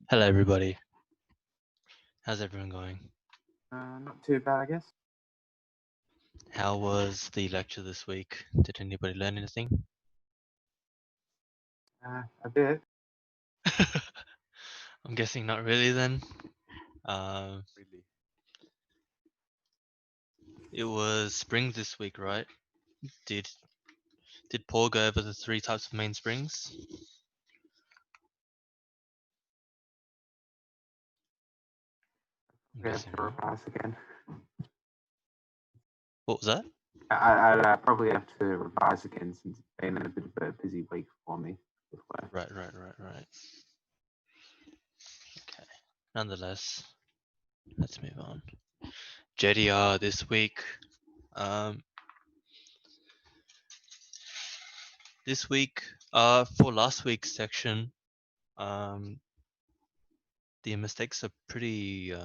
Hello, everybody. How's everyone going? Not too bad, I guess. How was the lecture this week? Did anybody learn anything? A bit. I'm guessing not really then. Um, Really. it was springs this week, right? Did Paul go over the 3 types of main springs? I'm We have guessing to not. revise again. What was that? I'll probably have to revise again since it's been a bit of a busy week for me with work. Right. Okay. Nonetheless, let's move on. JDR this week. This week, for last week's section, the mistakes are pretty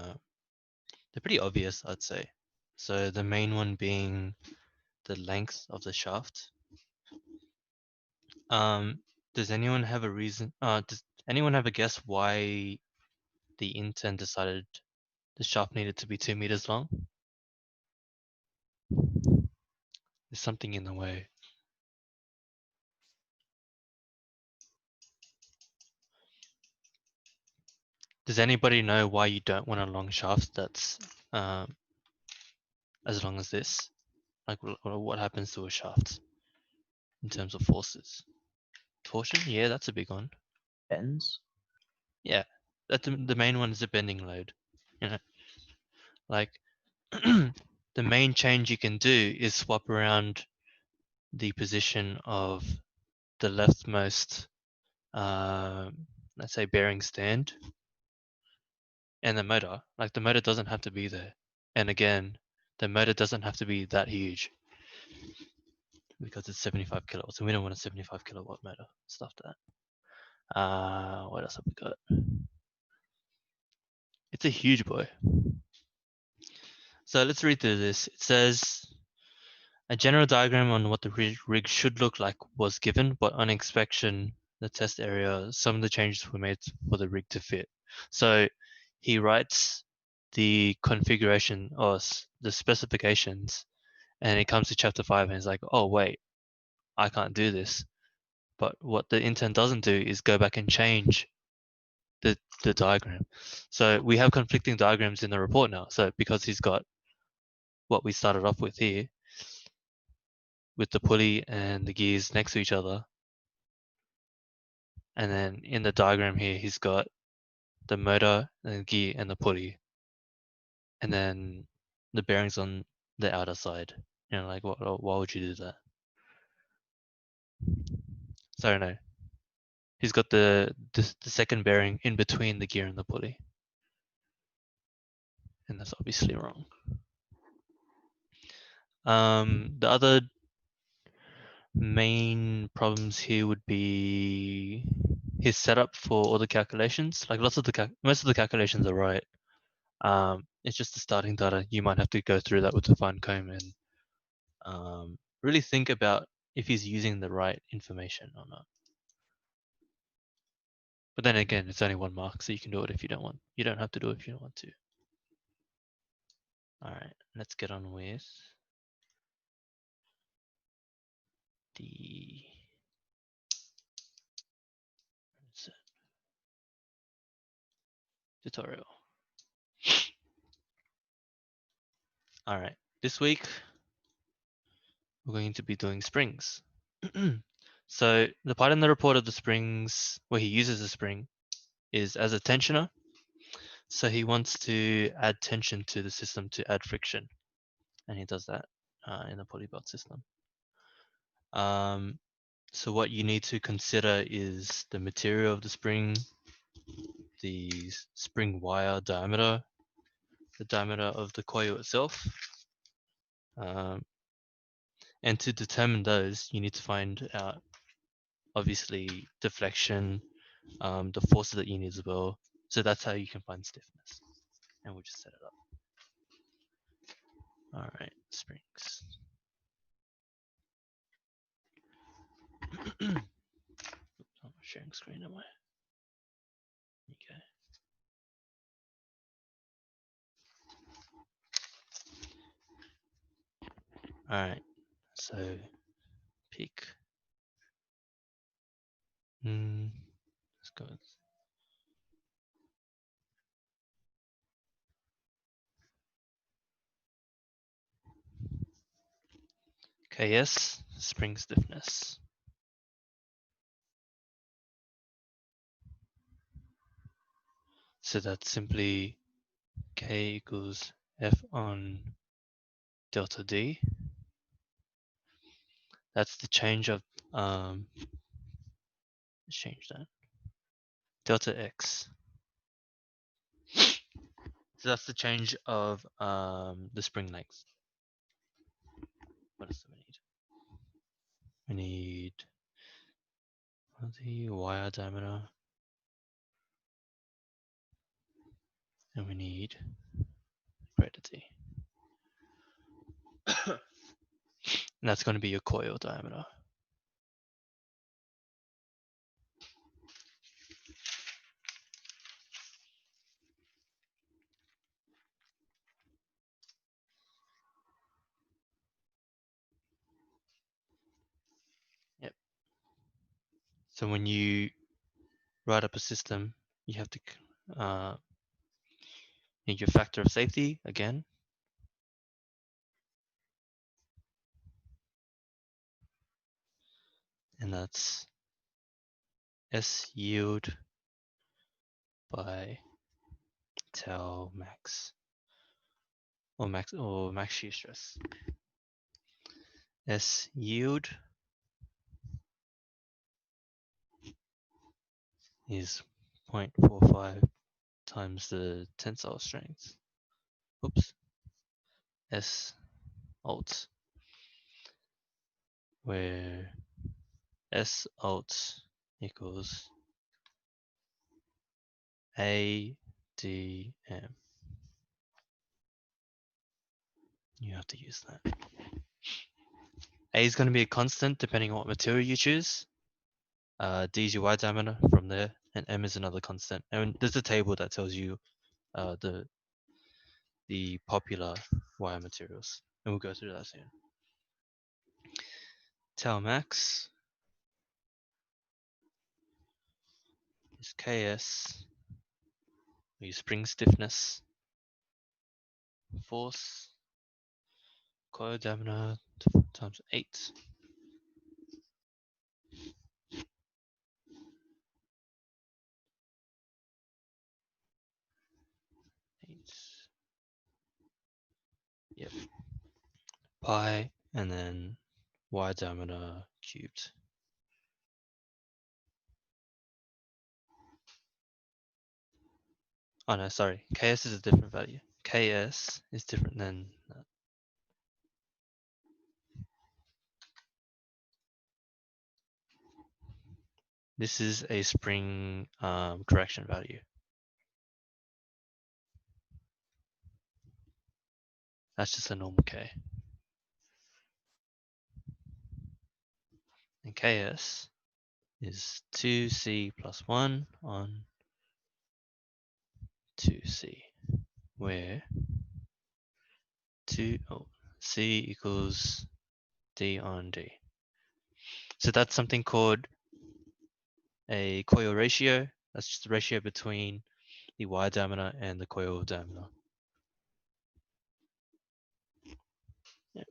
they're pretty obvious, I'd say. So the main one being the length of the shaft. Does anyone have a reason? Does anyone have a guess why the intern decided the shaft needed to be 2 meters long? There's something in the way. Does anybody know why you don't want a long shaft that's as long as this? Like, what happens to a shaft in terms of forces? Torsion? Yeah, that's a big one. Bends. Yeah, the main one is a bending load. You know, like the main change you can do is swap around the position of the leftmost, let's say, bearing stand and the motor. Like the motor doesn't have to be there. And again, the motor doesn't have to be that huge because it's 75 kilowatts and we don't want a 75 kilowatt motor. Stuff that. What else have we got? It's a huge boy. So let's read through this. It says, a general diagram on what the rig should look like was given, but on inspection, the test area, some of the changes were made for the rig to fit. So he writes the configuration or the specifications, and it comes to chapter 5 and he's like, oh wait, I can't do this. But what the intern doesn't do is go back and change the diagram. So we have conflicting diagrams in the report now. So because he's got what we started off with here, with the pulley and the gears next to each other, and then in the diagram here, he's got the motor and the gear and the pulley, and then the bearings on the outer side. You know, like why would you do that? So I don't know. He's got the second bearing in between the gear and the pulley, and that's obviously wrong. The other main problems here would be his setup for all the calculations. Like most of the calculations are right. It's just the starting data. You might have to go through that with a fine comb and really think about if he's using the right information or not. But then again, it's only 1 mark, so you can do it if you don't want. You don't have to do it if you don't want to. All right, let's get on with the tutorial. All right, this week we're going to be doing springs. So the part in the report of the springs where he uses a spring is as a tensioner. So he wants to add tension to the system to add friction, and he does that in the pulley belt system. So what you need to consider is the material of the spring, the spring wire diameter, the diameter of the coil itself. And to determine those, you need to find out, obviously, deflection, the forces that you need as well. So that's how you can find stiffness. And we'll just set it up. All right, springs. I'm not sharing screen, am I? Okay. Alright, so pick. Let's go. KS, spring stiffness. So that's simply K equals F on delta D. That's the change of, let's change that. Delta X. So that's the change of the spring length. What else do we need? We need the wire diameter. And we need greater D. And that's going to be your coil diameter. Yep. So when you write up a system, you have to need your factor of safety again. And that's S yield by tau max or max shear stress. S yield is 0.45 times the tensile strength. Oops. S alt, where S alt equals ADM. You have to use that. A is going to be a constant depending on what material you choose. D is your wire diameter from there, and M is another constant. And there's a table that tells you the popular wire materials, and we'll go through that soon. Tau max is Ks, we use spring stiffness, force, coil diameter times 8. 8. Yep. Pi, and then wire diameter cubed. Oh no, sorry. Ks is a different value. Ks is different than that. This is a spring correction value. That's just a normal K. And Ks is 2C plus 1 on 2C, where C equals D on D. So that's something called a coil ratio. That's just the ratio between the wire diameter and the coil diameter. Yeah.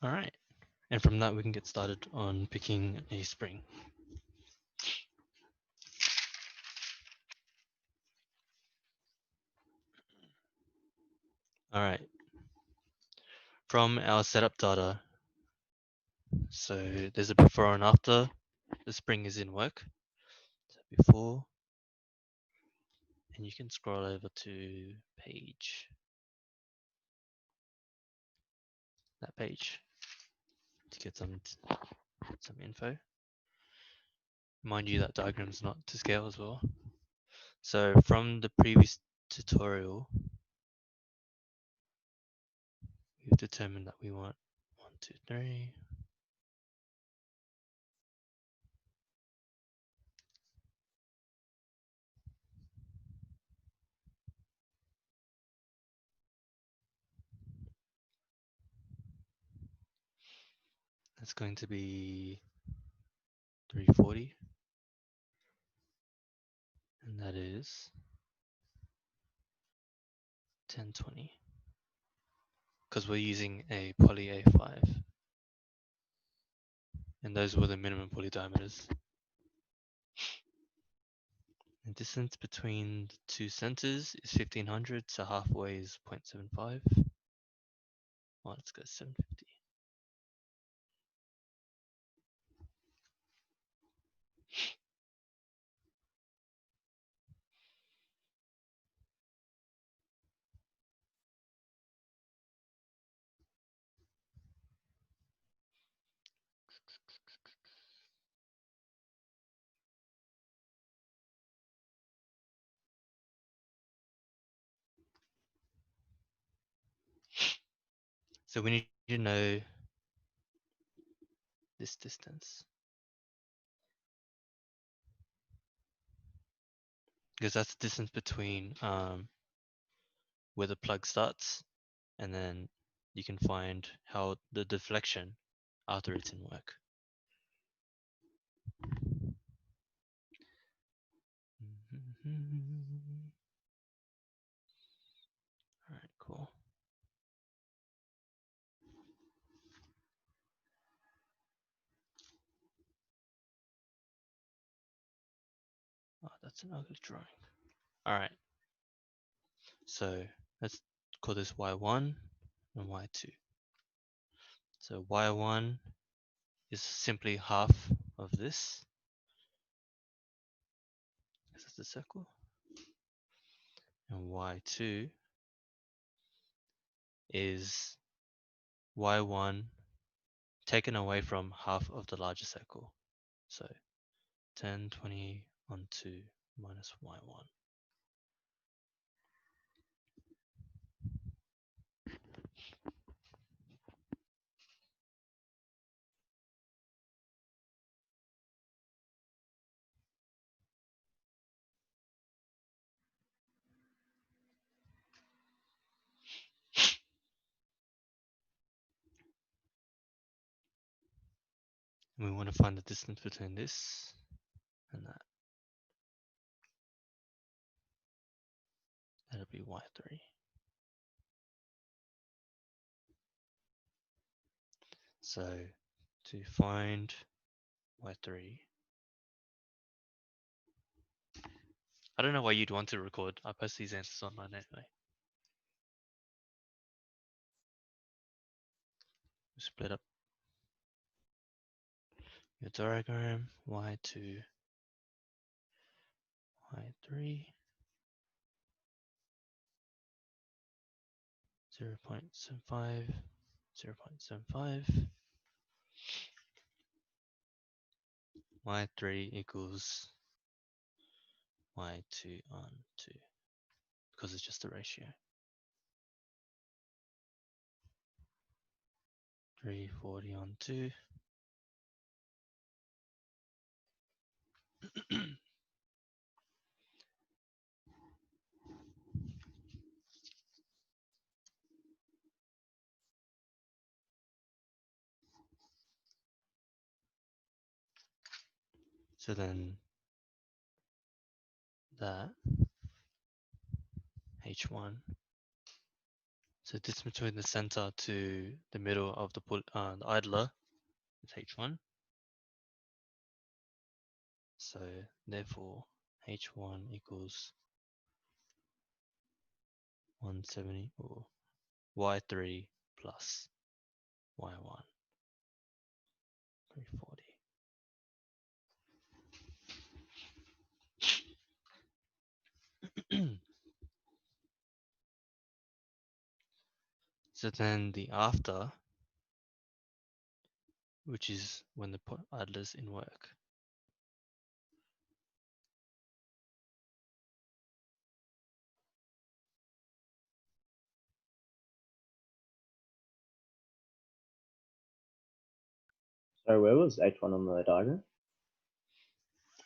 All right. And from that, we can get started on picking a spring. All right. From our setup data, so there's a before and after the spring is in work. So before, and you can scroll over to that page to get some info. Mind you, that diagram is not to scale as well. So from the previous tutorial, we've determined that we want 1, 2, 3. That's going to be 340. And that is 1020. Because we're using a poly A5. And those were the minimum poly diameters. The distance between the two centers is 1500, so halfway is 0.75. Well, let's go 750. So we need to know this distance. Because that's the distance between where the plug starts, and then you can find how the deflection after it's in work. All right, cool. Oh, that's an ugly drawing. All right. So let's call this y1 and y2. So y1 is simply half of this. This is the circle. And y2 is y1 taken away from half of the larger circle. So 1020 on 2 minus y1. And we want to find the distance between this and that. That'll be y3. So to find y3, I don't know why you'd want to record. I post these answers online anyway. Split up your diagram, y2, y3, 0.75, 0.75, y3 equals y2 on 2, because it's just a ratio. 340 on 2. So then that H1, so distance between the center to the middle of the idler is H1. So therefore H1 equals 170 or y3 plus y1, 340. So then the after, which is when the idler's in work. So where was H1 on the diagram?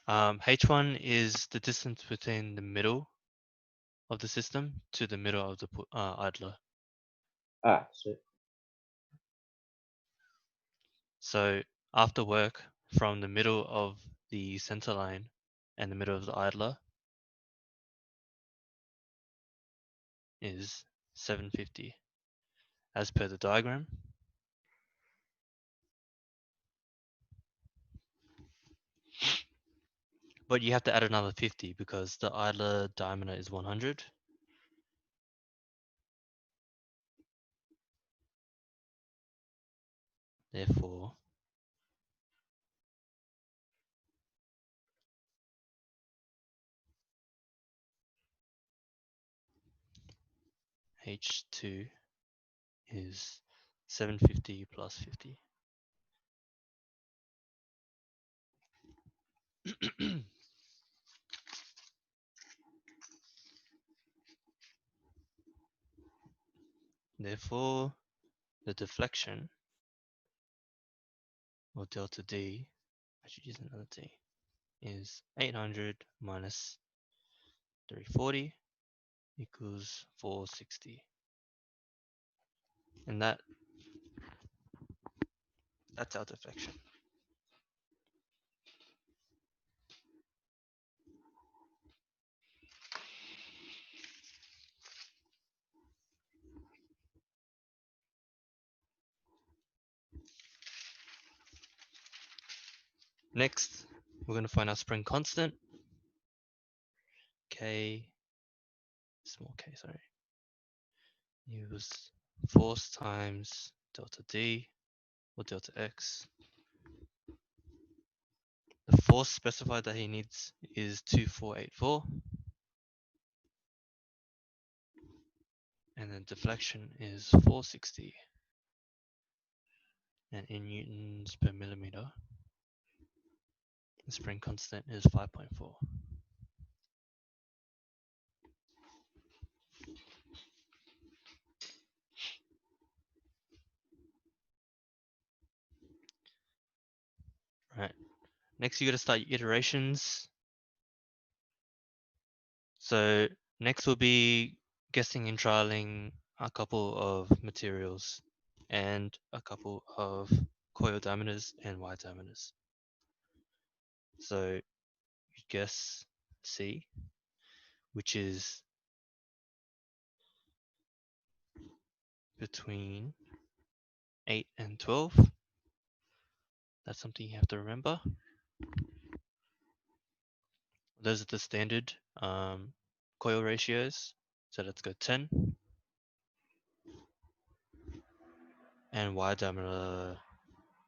H1 is the distance between the middle of the system to the middle of the idler. Ah, so So after work, from the middle of the center line and the middle of the idler is 750 as per the diagram. But you have to add another 50 because the idler diameter is 100. Therefore, H2 is 750 plus 50. Therefore, the deflection, or delta D, I should use another D, is 800 minus 340 equals 460. And that's our deflection. Next, we're going to find our spring constant, K, small k, sorry, equals force times delta D, or delta X. The force specified that he needs is 2484. And then deflection is 460. And in newtons per millimeter, the spring constant is 5.4. Right. Next, you got to start your iterations. So next will be guessing and trialing a couple of materials and a couple of coil diameters and wire diameters. So you guess C, which is between 8 and 12. That's something you have to remember. Those are the standard coil ratios. So let's go 10. And wire diameter,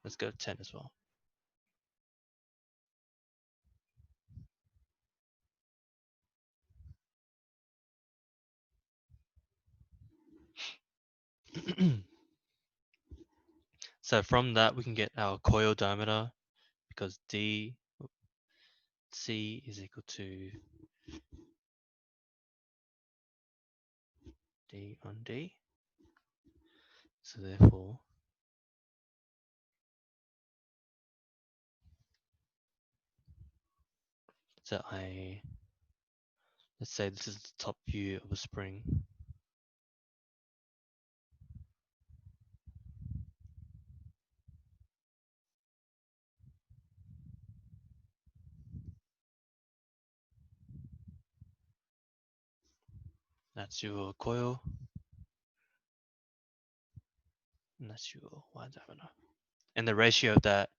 let's go 10 as well. So from that, we can get our coil diameter because C is equal to D on D. So therefore, let's say this is the top view of a spring. That's your coil. And that's your wire diameter. And the ratio of that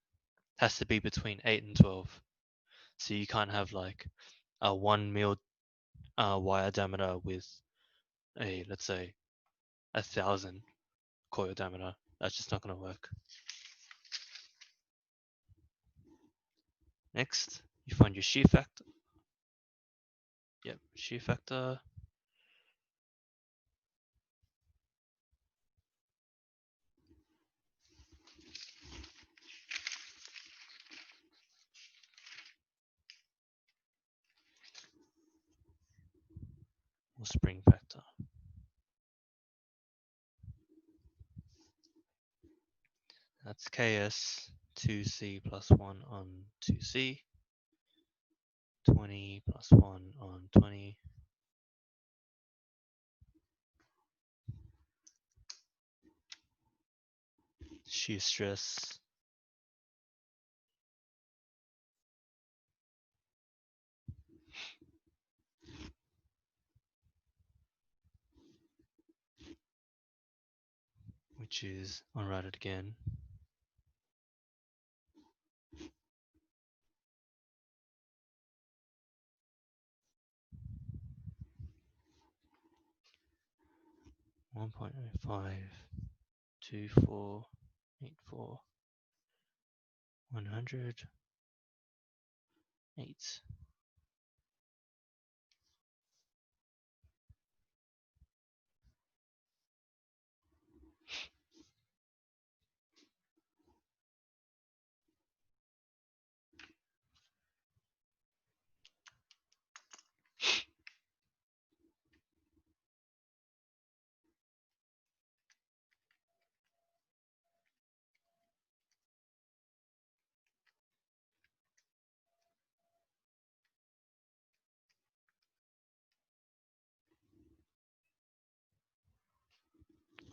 has to be between 8 and 12. So you can't have like a 1 mil wire diameter with let's say 1,000 coil diameter. That's just not going to work. Next, you find your shear factor. Yep, shear factor. Or spring factor. That's Ks 2C plus 1 on 2C. 20 plus 1 on 20. Shear stress which is, I'll write it again. One point 2484 100 8.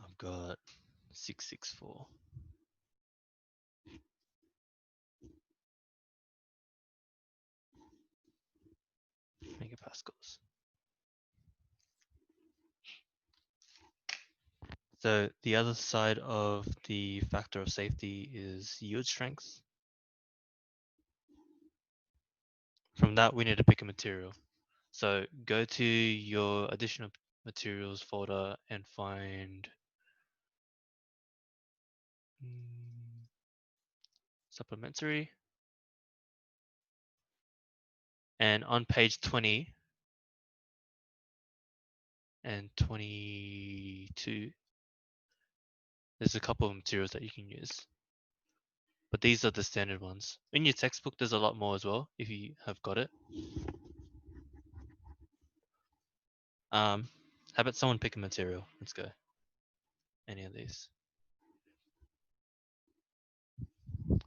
I've got 664 megapascals. So the other side of the factor of safety is yield strength. From that, we need to pick a material. So go to your additional materials folder and find supplementary. And on page 20 and 22, there's a couple of materials that you can use. But these are the standard ones. In your textbook, there's a lot more as well, if you have got it. How about someone pick a material? Let's go. Any of these.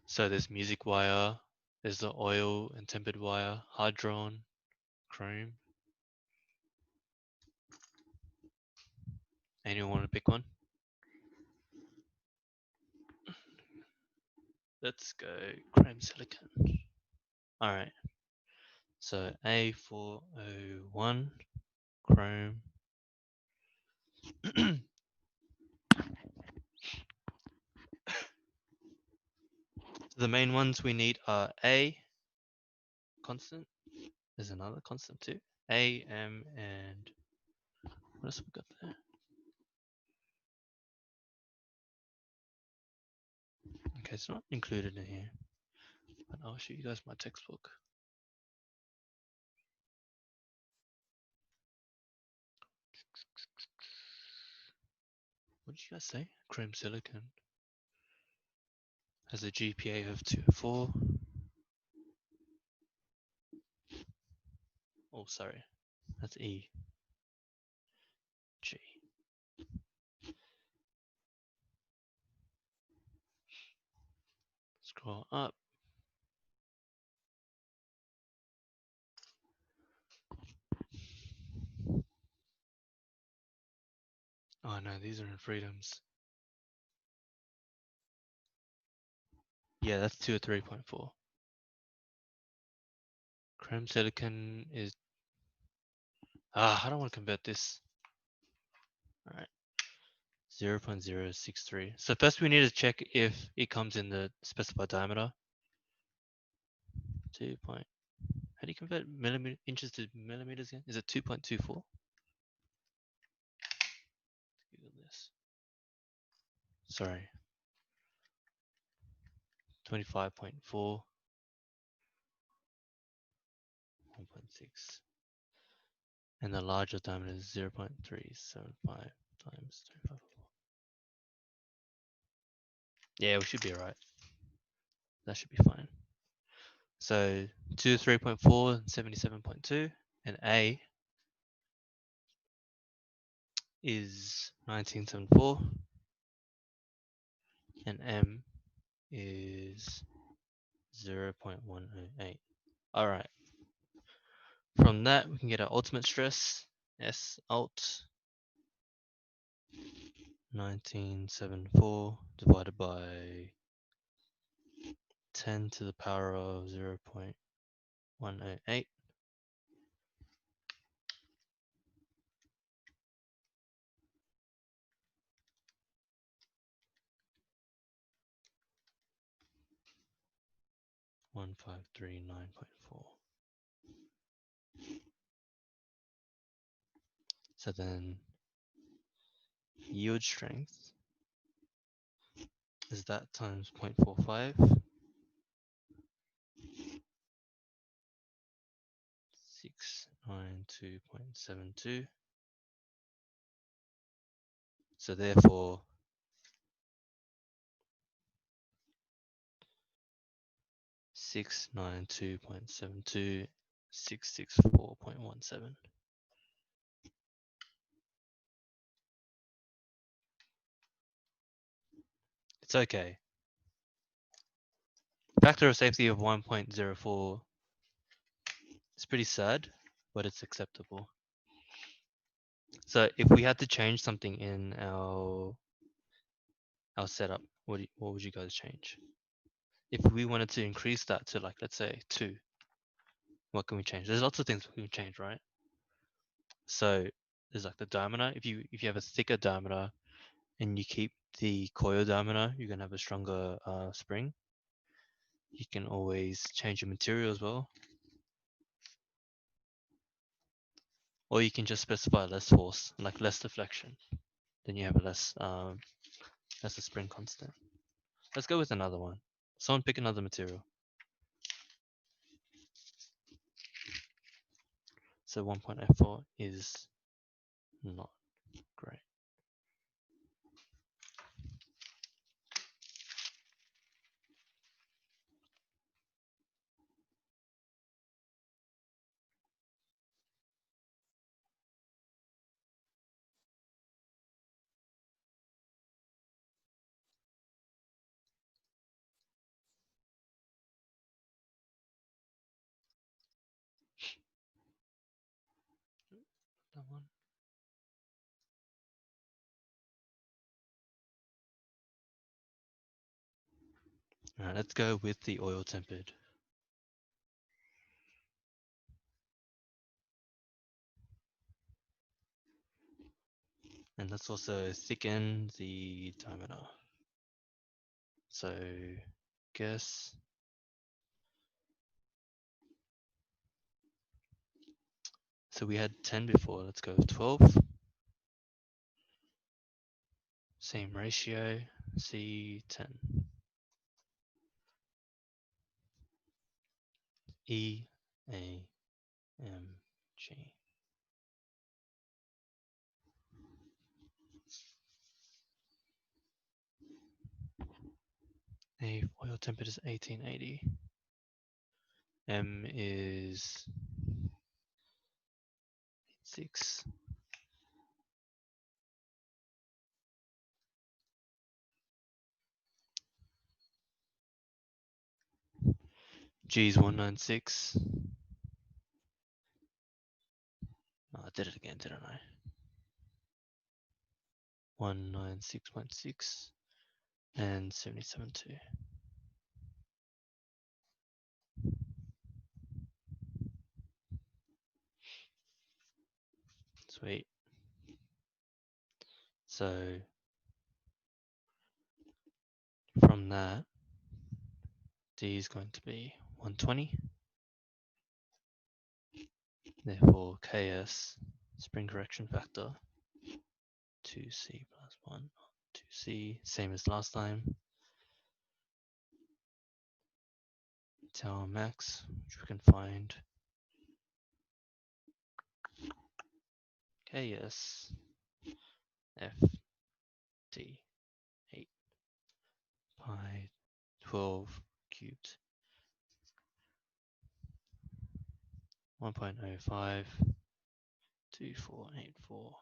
So there's music wire, there's the oil and tempered wire, hydron, chrome. Anyone want to pick one? Let's go chrome silicon. All right. So A401 chrome. The main ones we need are A, constant. There's another constant too. A, M, and what else have we got there? Okay, it's not included in here, but I'll show you guys my textbook. What did you guys say? Chrome silicon has a GPA of 2.4. Oh, sorry, that's E. G. Scroll up. Oh no, these are in freedoms. Yeah, that's 2 or 3.4. Chrome silicon is. I don't want to convert this. All right, 0.063. So first we need to check if it comes in the specified diameter. 2. How do you convert inches to millimeters again? Is it 2.24? Google this. Sorry. 25.4. 1.6. And the larger diameter is 0.375 times 3.4. Yeah, we should be alright. That should be fine. So 2, 3.4, 77.2, and A is 1974, and M is 0.108. Alright. From that, we can get our ultimate stress, S alt 1974 divided by 10 to the power of 0.108. 1539.4. So then yield strength is that times 0.45, 692.72. So therefore, six nine two point seven two 664.17. It's okay. Factor of safety of 1.04 is pretty sad, but it's acceptable. So if we had to change something in our setup, what would you guys change? If we wanted to increase that to, like, let's say 2, what can we change? There's lots of things we can change, right? So there's like the diameter. If you have a thicker diameter and you keep the coil diameter, you're gonna have a stronger spring. You can always change your material as well, or you can just specify less force, like less deflection. Then you have a less a spring constant. Let's go with another one. Someone pick another material. So 1.04 is not great. That one. All right, let's go with the oil tempered. And let's also thicken the diameter. So guess so we had 10 before, let's go with 12. Same ratio, C10. E A M G. A oil temperature is 1880. M is 6. G is 196. Oh, I did it again, didn't I? 196.6 and 77.2. Sweet. So from that, D is going to be 120. Therefore, Ks, spring correction factor, 2C plus 1, 2C, same as last time. Tau max, which we can find. Ks, Ft, 8 pi 12 cubed, 1.05, 2484.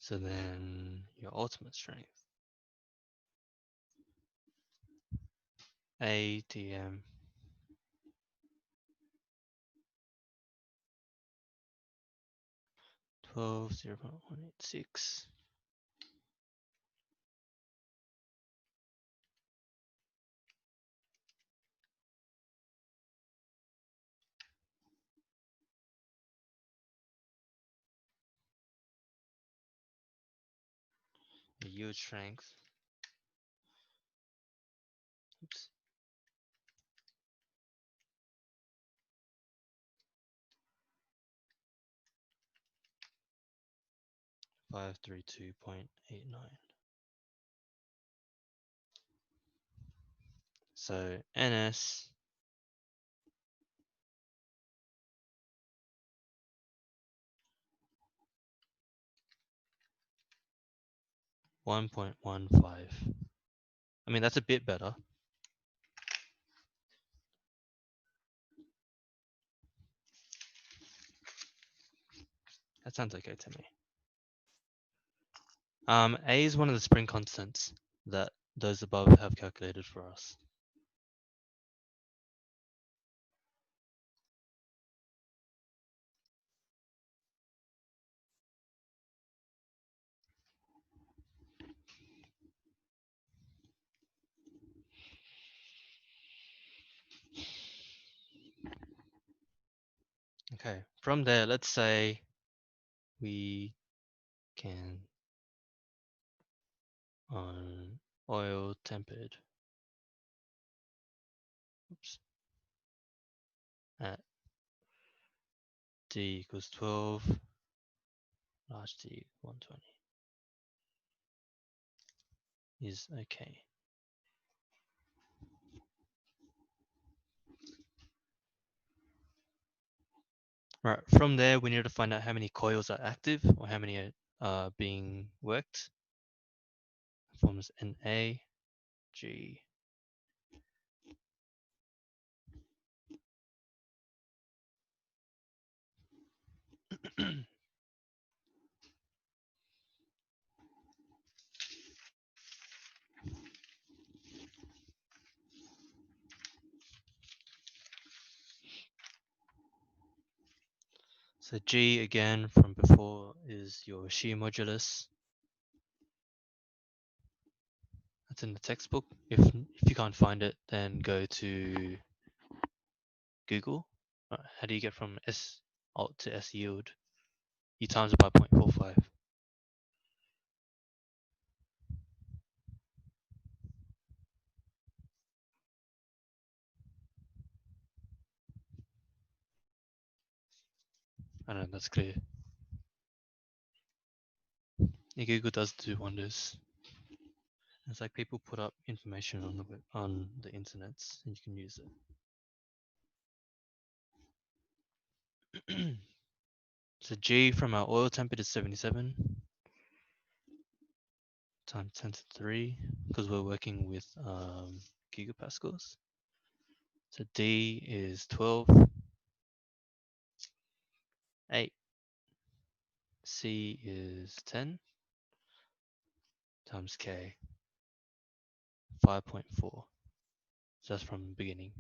So then your ultimate strength. ADM 12 0.186. The yield strength. Oops. 532.89. So NS 1.15. I mean, that's a bit better. That sounds okay to me. A is one of the spring constants that those above have calculated for us. Okay, from there, let's say we can on oil tempered, oops, at D equals 12, large D 120 is okay. Right, from there, we need to find out how many coils are active or how many are being worked. Forms NA, G. So G again from before is your shear modulus. That's in the textbook. If you can't find it, then go to Google. How do you get from S alt to S yield? You times it by 0.45. I don't know, that's clear. Yeah, Google does do wonders. It's like people put up information on the internet and you can use it. So G from our oil tempered is 77 times 10 to 3 because we're working with gigapascals. So D is 12, 8. C is 10 times K, 5.4. So that's from the beginning.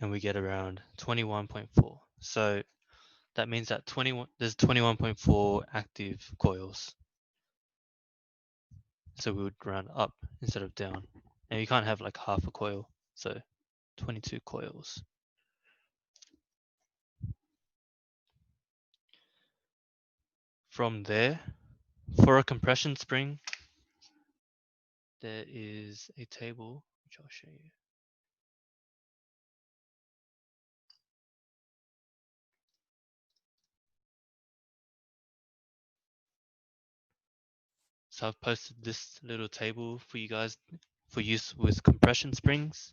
And we get around 21.4. So that means that there's 21.4 active coils. So we would round up instead of down. And you can't have like half a coil. So 22 coils. From there, for a compression spring, there is a table which I'll show you. So I've posted this little table for you guys for use with compression springs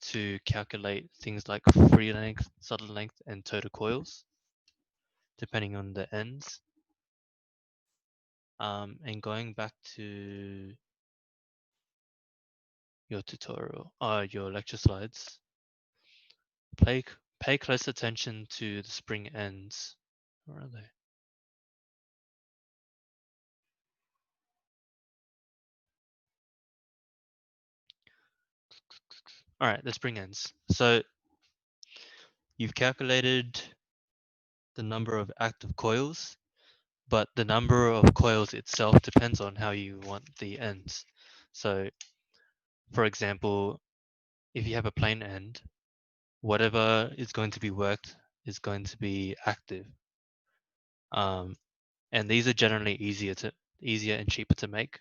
to calculate things like free length, solid length, and total coils, depending on the ends. And going back to your tutorial, your lecture slides, pay close attention to the spring ends. Where are they? All right, the spring ends. So you've calculated the number of active coils, but the number of coils itself depends on how you want the ends. So for example, if you have a plain end, whatever is going to be worked is going to be active. And these are generally easier and cheaper to make.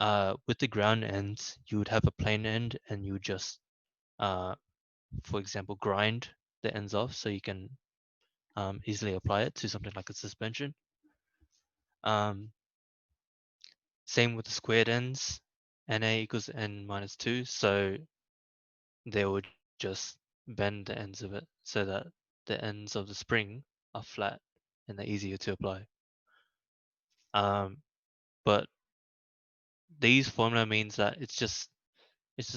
With the ground ends, you would have a plain end and you would just, for example, grind the ends off so you can easily apply it to something like a suspension. Same with the squared ends, Na equals N minus 2, so they would just bend the ends of it so that the ends of the spring are flat and they're easier to apply. But these formula means that it's just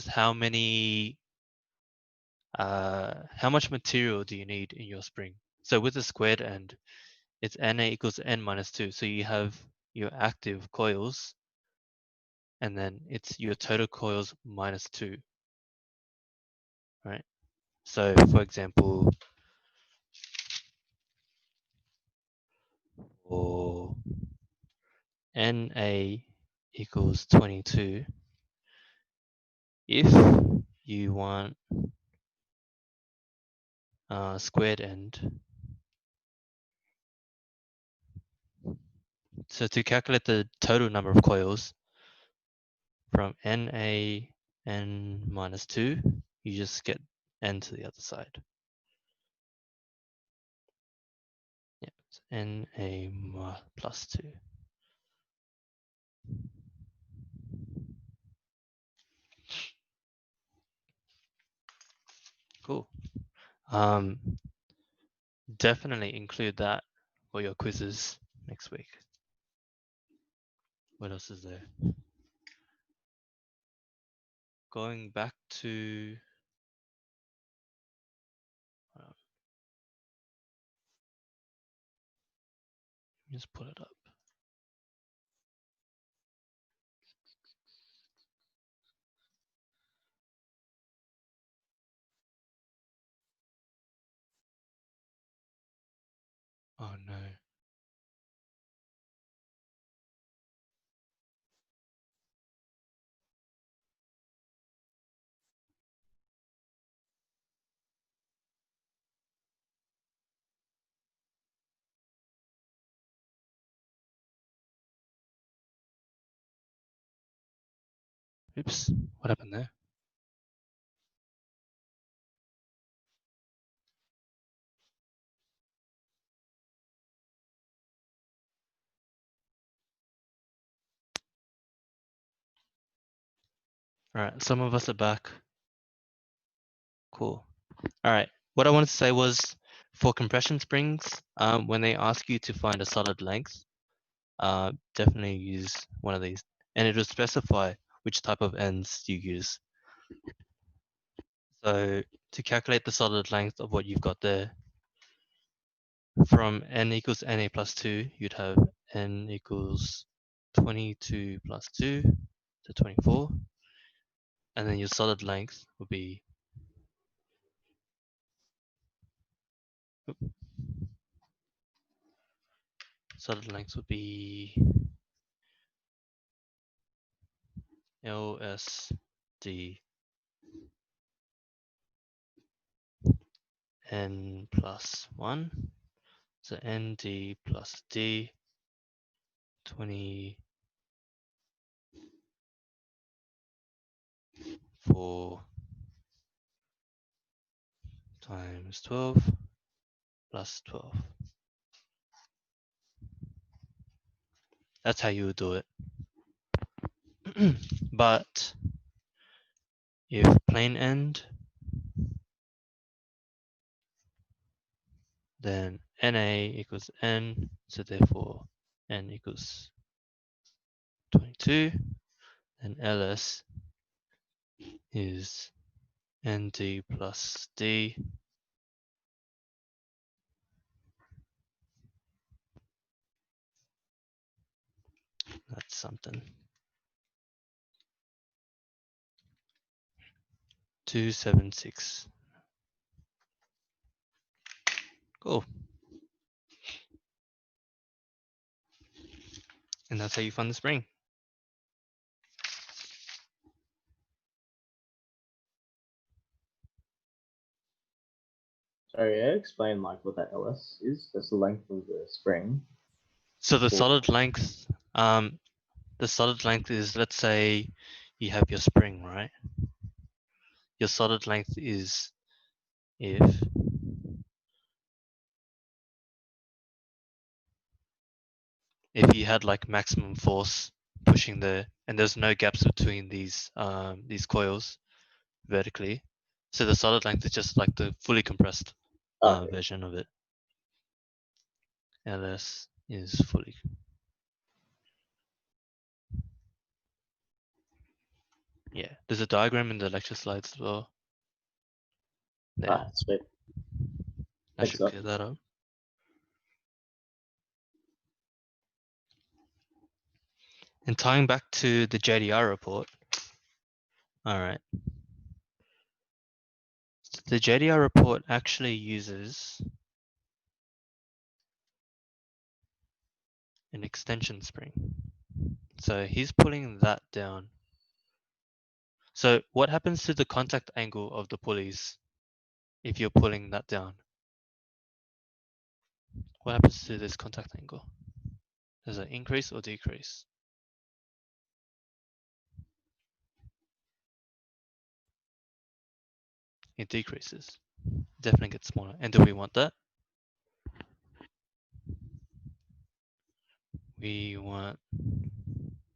how much material do you need in your spring. So with the squared end, it's Na equals N minus 2. So you have your active coils and then it's your total coils minus 2, right? So for example, for Na equals 22, if you want squared end, so to calculate the total number of coils from Na N minus 2, you just get N to the other side. Yeah, it's Na plus 2. Cool. Definitely include that for your quizzes next week. What else is there? Going back to just pull it up. Oh no. Oops, what happened there? All right, some of us are back. Cool. All right, what I wanted to say was for compression springs, when they ask you to find a solid length, definitely use one of these, and it will specify which type of ends you use. So to calculate the solid length of what you've got there, from N equals Na plus 2, you'd have N equals 22 plus 2 to 24, and then your solid length would be LSD N plus 1, so ND plus D 24 times 12 plus 12. That's how you would do it. But if plain end, then Na equals N, so therefore N equals 22, and LS is ND plus D. That's something. 276. Cool. And that's how you find the spring. Sorry, explain like what that LS is. That's the length of the spring. So the Cool. solid length, is, let's say you have your spring, right? Your solid length is if you had like maximum force pushing and there's no gaps between these coils vertically. So the solid length is just like the fully compressed Okay. version of it. LS is fully. Yeah, there's a diagram in the lecture slides as well. There, Ah, sweet. I Thanks, should Doc. clear that up. And tying back to the JDR report, all right. The JDR report actually uses an extension spring. So he's pulling that down. So what happens to the contact angle of the pulleys if you're pulling that down? What happens to this contact angle? Does it increase or decrease? It decreases. Definitely gets smaller. And do we want that? We want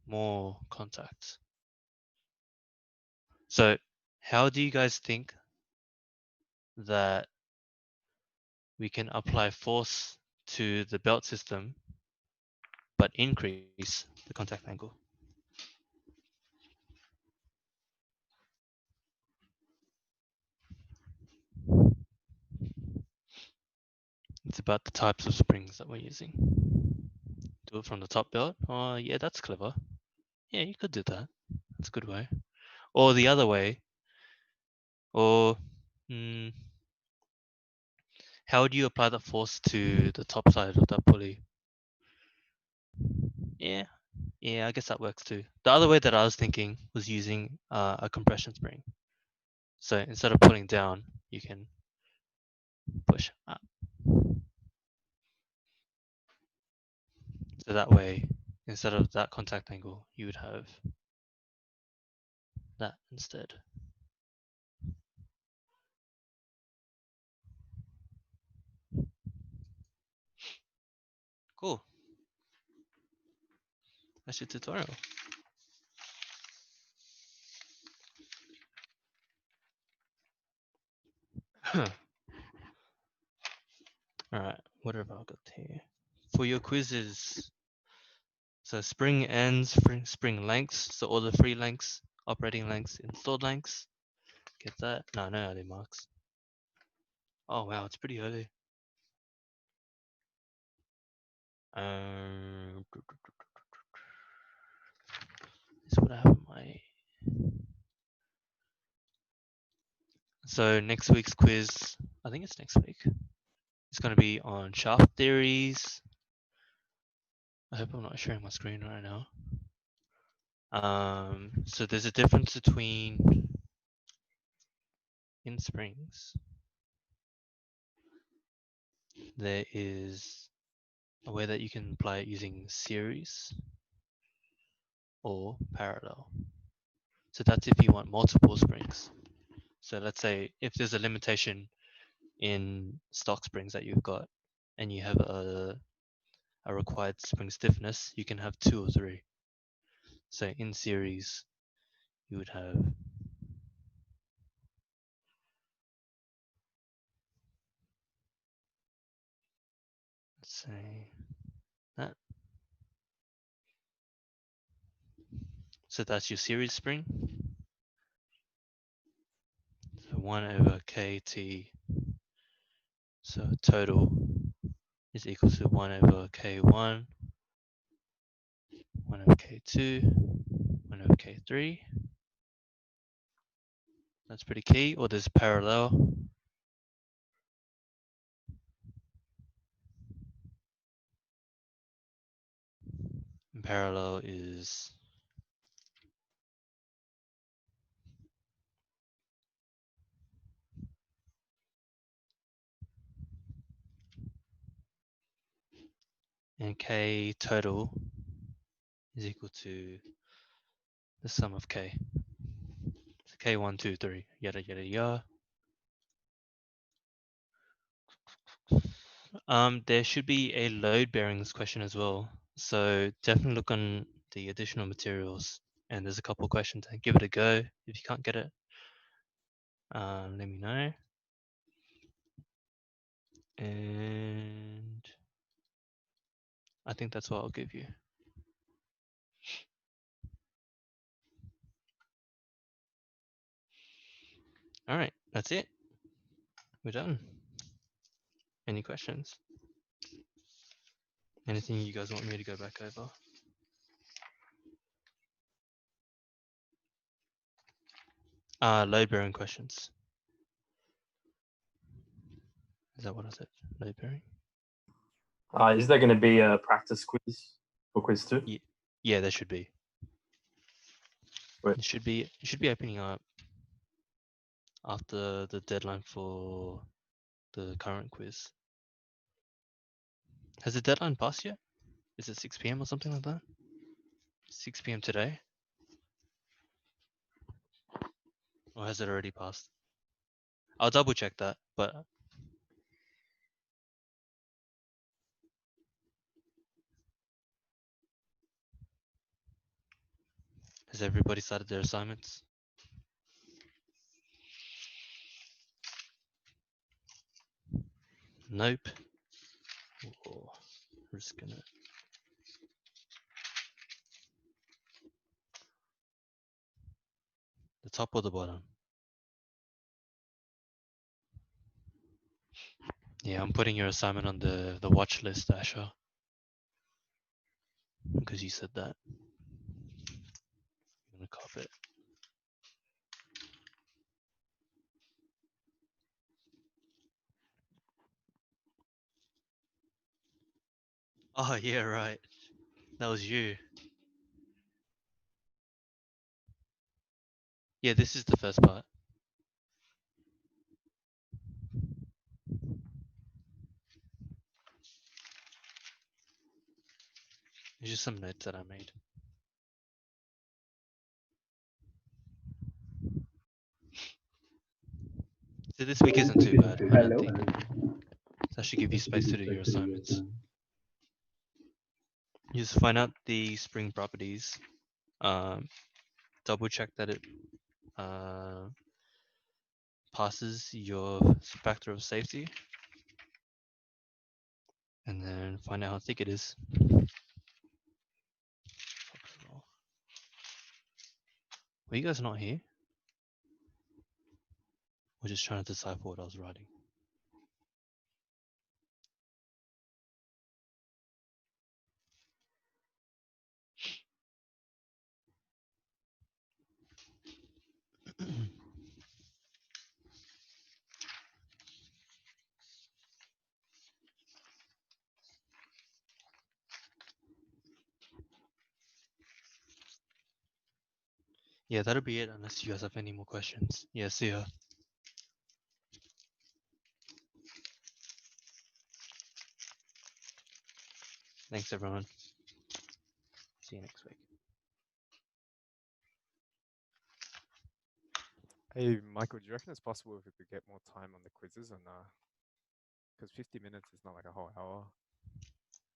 more contacts. So how do you guys think that we can apply force to the belt system but increase the contact angle? It's about the types of springs that we're using. Do it from the top belt? Oh, yeah, that's clever. Yeah, you could do that. That's a good way. Or the other way. Or how would you apply that force to the top side of that pulley? Yeah, I guess that works too. The other way that I was thinking was using a compression spring. So instead of pulling down, you can push up. So that way, instead of that contact angle, you would have that instead. Cool. That's your tutorial. All right, what have I got here? For your quizzes, so spring ends, spring lengths, so all the free lengths, operating lengths, installed lengths. Get that? No, no early marks. Oh wow, it's pretty early. This is what I have in my. So next week's quiz, I think it's next week. It's going to be on shaft theories. I hope I'm not sharing my screen right now. So there's a difference between in springs. There is a way that you can apply it using series or parallel. So that's if you want multiple springs. So let's say if there's a limitation in stock springs that you've got and you have a required spring stiffness, you can have 2 or 3. So in series, you would have let's say that. So that's your series spring. So 1 over kt. So total is equal to 1 over k1, 1 over k2, 1 over k3. That's pretty key. Or there's parallel. And parallel is and k total is equal to the sum of k. So k1, 2, 3, yada yada yada. There should be a load bearings question as well. So definitely look on the additional materials, and there's a couple of questions. Give it a go. If you can't get it, let me know. And I think that's what I'll give you. All right, that's it. We're done. Any questions? Anything you guys want me to go back over? Load bearing questions. Is that what I said? Load bearing? Is there going to be a practice quiz for quiz 2? Yeah, there should be. Wait. It should be opening up after the deadline for the current quiz. Has the deadline passed yet? Is it 6 p.m. or something like that? 6 p.m. today? Or has it already passed? I'll double check that, but has everybody started their assignments? Nope. Oh, risking it. The top or the bottom? Yeah, I'm putting your assignment on the watch list, Asher. Because you said that. I'm gonna cop it. Oh yeah, right. That was you. Yeah, this is the first part. It's just some notes that I made. So this week isn't too bad, I don't think. That should give you space to do your assignments. You just find out the spring properties. Double check that it passes your factor of safety. And then find out how thick it is. Were you guys not here? We're just trying to decipher what I was writing. Yeah, that'll be it unless you guys have any more questions. Yeah, see ya. Thanks everyone. See you next week. Hey, Michael, do you reckon it's possible if we could get more time on the quizzes and because 50 minutes is not like a whole hour.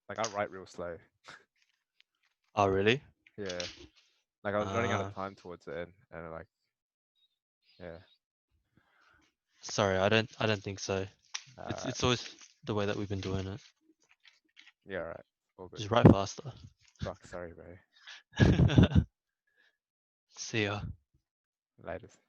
Like I write real slow. Oh really? Yeah. Like I was running out of time towards the end and like yeah. Sorry, I don't think so. It's always the way that we've been doing it. Yeah, right. All good. Just write faster. Fuck, sorry, bro. See ya. Latest.